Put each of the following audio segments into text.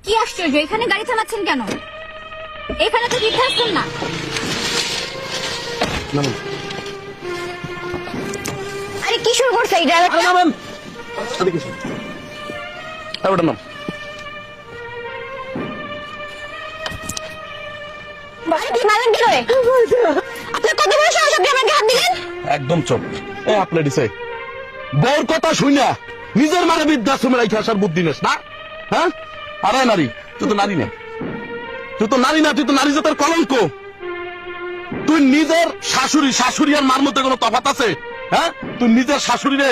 কি আশ্চর্য, এখানে গাড়ি থামাচ্ছেন কেন? এখানে তো বৃদ্ধাশ্রম না। আরে কি শুরু করছে এই ড্রাইভারটা? আপনার কত বড় সাহস, আপনি আমাকে হাত দিলেন? একদম চুপ। আপনার দিছে বউর কথা শুই না নিজের মানে বৃদ্ধাশ্রমে রাখি আসার বুদ্ধি নেস না? হ্যাঁ, আরে নারী, তুই তো নারী না, তুই তো নারী না, তুই তো নারী জাতের কলঙ্ক। তুই নিজের শাশুড়ি আর মার মধ্যে কোনো তফাৎ আছে? হ্যাঁ, তুই নিজের শাশুড়িরে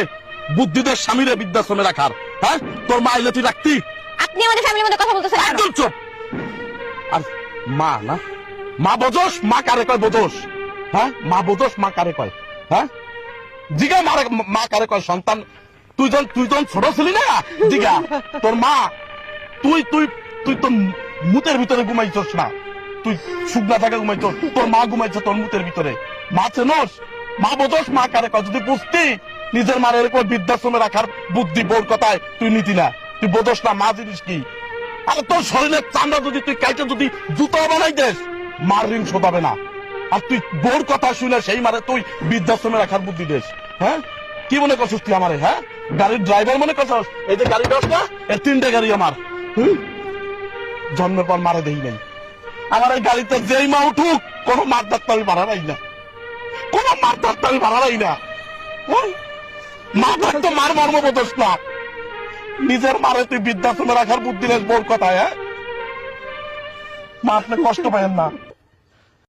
বুদ্ধিদের স্বামীরে বৃদ্ধাশ্রমে রাখার, হ্যাঁ তোর মা আইলে তুই রাখতি? আপনি আমাদের ফ্যামিলির মধ্যে কথা বলতেছেন কেন? একদম চুপ। আর মা না, মা বোঝোস, মা কারে কয় বোঝোস? হ্যাঁ, মা বোঝোস, মা কারে কয়? হ্যাঁ, জিগা মা কারে কয়? সন্তান তুই যখন ছোট ছিলি না, জিগা তোর মা, তুই তুই তুই তোর মুতের ভিতরে ঘুমাইছস না, তুই শুকনা জায়গা ঘুমাইছস, তোর মা ঘুমাইছে তোর মুতের ভিতরে। মা চেনস, মা বোঝোস, মা কারে কয়? যদি বুঝতি নিজের মার এরকম বৃদ্ধাশ্রমে রাখার বুদ্ধি বোর কথায় তুই নিতি না, তুই বোঝোস না মা জিনিস কি। আরে তোর শরীরের চামড়া যদি তুই কাইটে যদি জুতা বানাই দেস, মার ঋণ শোধাবে না। আর তুই বোর কথা শুনে সেই মারে তুই বৃদ্ধাশ্রমে রাখার বুদ্ধি দেস। হ্যাঁ, কি মনে করছিস তুই আমারে? হ্যাঁ, গাড়ির ড্রাইভার মনে করছিস? এই যে গাড়ি দশ না, এর 3টে গাড়ি আমার। জন্মের পর মারে দেই নাই। আমার এই গাড়িতে যেই মা উঠুক, কোনো মার ডাক্তার আমি ভাড়া নাই না, কোনো মার ডাক্তার আমি ভাড়া নাই না। মা থাকতো মার মর্ম বোঝস না, নিজের মারে তুই বৃদ্ধাশ্রমে রাখার বুদ্ধি নেস বোর কথায়। হ্যাঁ, মা আপনি কষ্ট পাবেন না।